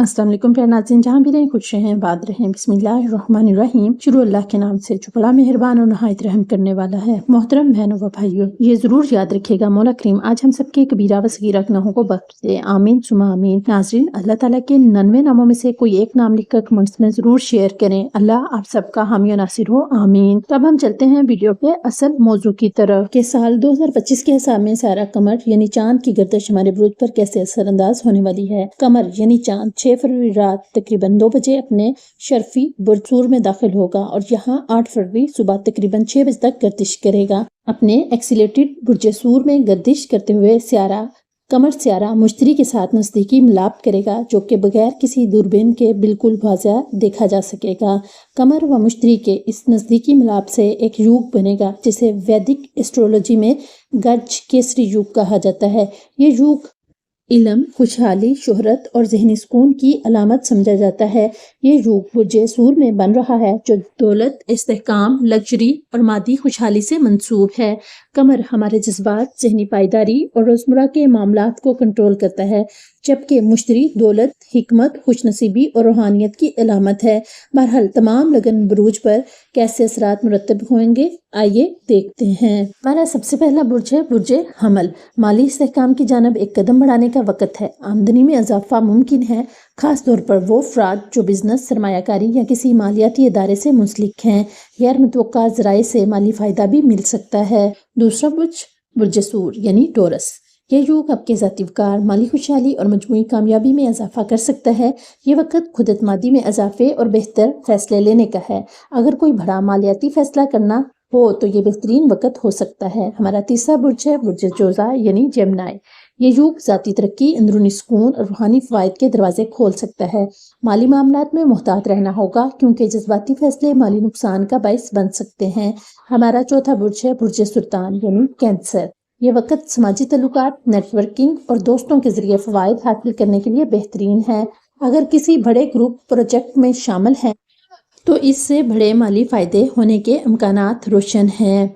अस्सलाम वालेकुम प्यारे नाज़रीन, जहाँ भी रहें खुश रहें, आबाद रहें। बिस्मिल्लाहिर्रहमानिर्रहीम। शुरू अल्लाह के नाम से जो बड़ा मेहरबान और नहायत रहम करने वाला है। मोहतरम बहनों व भाइयों, ये ज़रूर याद रखिएगा मौला करीम आज हम सबके कबीरा व सगीरा गुनाहों को बख्श दे, आमीन सुमा आमीन। नाज़रीन, अल्लाह ताला के 99 नामों में से कोई एक नाम लिखकर कमेंट्स में ज़रूर शेयर करें। अल्लाह आप सबका हामी और नासिर हो, आमीन। तो अब हम चलते हैं वीडियो के असल मौजू की तरफ के साल 2025 के हिसाब में सारा कमर यानी चांद की गर्दिश हमारे बुरुज पर कैसे असरअंदाज होने वाली है। कमर यानी चांद 6 फरवरी रात तकरीबन 2 बजे अपने शर्फी बुरसूर में दाखिल होगा और यहाँ 8 फरवरी सुबह तकरीबन 6 बजे तक गर्दिश करेगा। अपने एक्सीलेटेड बुर्जसूर में गर्दिश करते हुए स्यारा कमर स्यारा मुश्तरी के साथ नज़दीकी मिलाप करेगा, जो कि बगैर किसी दूरबीन के बिल्कुल वाज़ह देखा जा सकेगा। कमर व मुश्तरी के इस नज़दीकी मिलाप से एक युग बनेगा जिसे वैदिक एस्ट्रोलॉजी में गज केसरी युग कहा जाता है। ये युग इल्म, खुशहाली, शोहरत और ज़हनी सुकून की अलामत समझा जाता है। ये युग बुर्जे सूर में बन रहा है जो दौलत, इस्तेहकाम, लग्जरी और मादी खुशहाली से मंसूब है। कमर हमारे जज्बात, ज़हनी पायदारी और रोज़मर्रा के मामलात को कंट्रोल करता है, जबकि मुश्तरी दौलत, हिकमत, खुशनसीबी और रूहानियत की अलामत है। बहरहाल तमाम लगन बुरूज पर कैसे असरात मुरतब होंगे, आइए देखते हैं। हमारा सबसे पहला बुर्ज है बुर्जे हमल। माली इस्तेहकाम की जानब एक कदम बढ़ाने का वक़्त है। आमदनी में इजाफा मुमकिन है, खास तौर पर वो अफराद जो बिजनेस, सरमायाकारी या किसी मालियाती इदारे से मुंसलिक हैं। गैर मुतवक्का ज़राए से माली फ़ायदा भी मिल सकता है। दूसरा बुर्ज बुर्ज सूर यानी टोरस। ये युग आपके ज़ाती वकार, माली खुशहाली और मजमूई कामयाबी में इजाफा कर सकता है। ये वक्त खुद एतमादी में इजाफे और बेहतर फैसले लेने का है। अगर कोई बड़ा मालियाती फैसला करना हो तो ये बेहतरीन वक्त हो सकता है। हमारा तीसरा बुर्ज है बुर्ज जोजा यानी जेमिनी। ये युग ज़ाती तरक्की, अंदरूनी सुकून और रूहानी फ़वाइद के दरवाजे खोल सकता है। माली मामलात में मुहतात रहना होगा क्योंकि जज्बाती फैसले माली नुकसान का बाइस बन सकते हैं। हमारा चौथा बुर्ज है बुर्ज सुल्तान यानी कैंसर। ये वक्त समाजी तल्लुकात, नेटवर्किंग और दोस्तों के जरिए फ़वाइद हासिल करने के लिए बेहतरीन है। अगर किसी बड़े ग्रुप प्रोजेक्ट में शामिल हैं तो इससे बड़े माली फ़ायदे होने के इम्कानात रोशन हैं।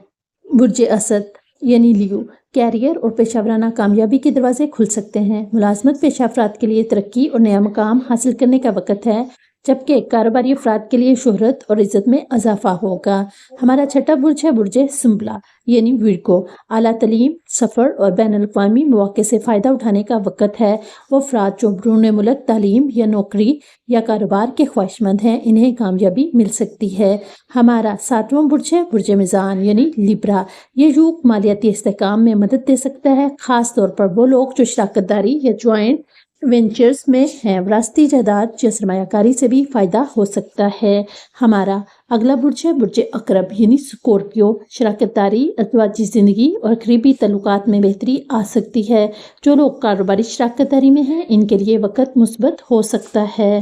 बुर्ज असद यानी लियो। कैरियर और पेशावराना कामयाबी के दरवाजे खुल सकते हैं। मुलाजमत पेशा अफराद के लिए तरक्की और नया मकाम हासिल करने का वक्त है, जबकि कारोबारी अफराद के लिए शोहरत और इज़्ज़त में इजाफा होगा। हमारा छठा बुर्ज है बुर्ज सुंबला यानी विरगो। आला तलीम, सफ़र और बैनुल-अक़वामी मौक़े से फ़ायदा उठाने का वक्त है। वो अफराद जो बैरून मुल्क तालीम या नौकरी या कारोबार के ख्वाहिशमंद हैं, इन्हें कामयाबी मिल सकती है। हमारा सातवां बुर्ज है बुर्ज मीज़ान यानी लिब्रा। ये युग मालियाती इस्तेहकाम में मदद दे सकता है, ख़ास तौर पर वो लोग जो शराकतदारी या ज्वाइंट वेंचर्स में हैं। विरासती जायदाद या सरमायाकारी से भी फ़ायदा हो सकता है। हमारा अगला बुर्ज है बुर्ज अकरब यानी स्कॉर्पियो। शराकतदारी, अज़वाजी ज़िंदगी और करीबी तल्लुकात में बेहतरी आ सकती है। जो लोग कारोबारी शराकतदारी में हैं, इनके लिए वक्त मुस्बत हो सकता है।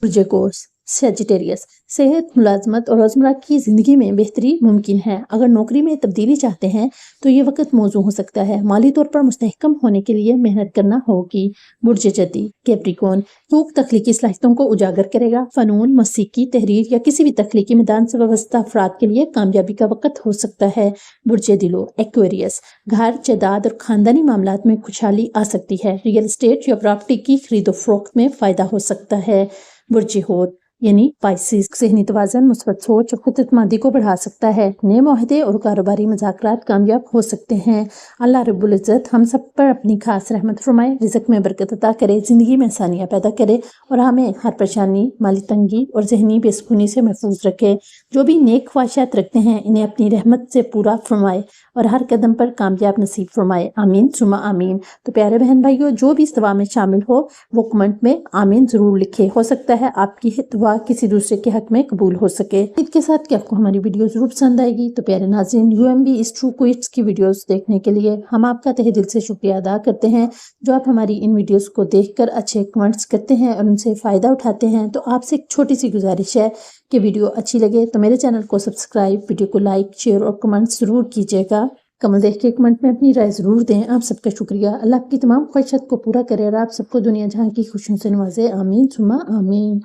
बुर्ज कोर्स सेजिटेरियस। सेहत, मुलाजमत और रोज़मर्रा की ज़िंदगी में बेहतरी मुमकिन है। अगर नौकरी में तब्दीली चाहते हैं तो ये वक्त मौजू हो सकता है। माली तौर पर मुस्तहकम होने के लिए मेहनत करना होगी। बुर्ज जदी कैप्रिकॉर्न। युग तख्लीकी सलाहियतों को उजागर करेगा। फ़नून, मौसीकी, तहरीर या किसी भी तख्लीकी मैदान से वाबस्ता अफराद के लिए कामयाबी का वक्त हो सकता है। बुर्ज दिलो एक्वेरियस। घर, जायदाद और ख़ानदानी मामलात में खुशहाली आ सकती है। रियल एस्टेट या प्रॉपर्टी की खरीदो फरोख्त में फ़ायदा हो सकता है। बुर्ज हौत यानी पाइसिस। ज़हनी तवाज़ुन, मुस्बत सोच और खुद एतमादी को बढ़ा सकता है। नए मुआहदे और कारोबारी मुज़ाकरात कामयाब हो सकते हैं। अल्लाह रब्बुल इज़्ज़त हम सब पर अपनी खास रहमत फरमाए, रिज़्क़ में बरकत अता करे, ज़िंदगी में आसानियाँ पैदा करे और हमें हर परेशानी, माली तंगी और ज़हनी बेसुकूनी से महफूज रखे। जो भी नेक ख्वाहिशात रखते हैं, इन्हें अपनी रहमत से पूरा फरमाए और हर कदम पर कामयाब नसीब फरमाए, आमीन सुमा आमीन। तो प्यारे बहन भाइयों, जो भी इस दुआ में शामिल हो वो कमेंट में आमीन ज़रूर लिखे। हो सकता है आपकी दुआ किसी दूसरे के हक में कबूल हो सके। इसके साथ कि आपको हमारी वीडियो जरूर पसंद आएगी। तो प्यारे नाज़रीन, UMB इस ट्रू क्विट्स की वीडियोस देखने के लिए हम आपका तहे दिल से शुक्रिया अदा करते हैं। जो आप हमारी इन वीडियोस को देखकर अच्छे कमेंट्स करते हैं और उनसे फ़ायदा उठाते हैं। तो आपसे एक छोटी सी गुजारिश है कि वीडियो अच्छी लगे तो मेरे चैनल को सब्सक्राइब, वीडियो को लाइक, शेयर और कमेंट्स ज़रूर कीजिएगा। कमेंट देख के कमेंट में अपनी राय ज़रूर दें। आप सबका शुक्रिया। अल्लाह आपकी तमाम ख्वाहिशात को पूरा करे और आप सबको दुनिया जहां की खुशियों से नवाजे, आमीन सुमा आमीन।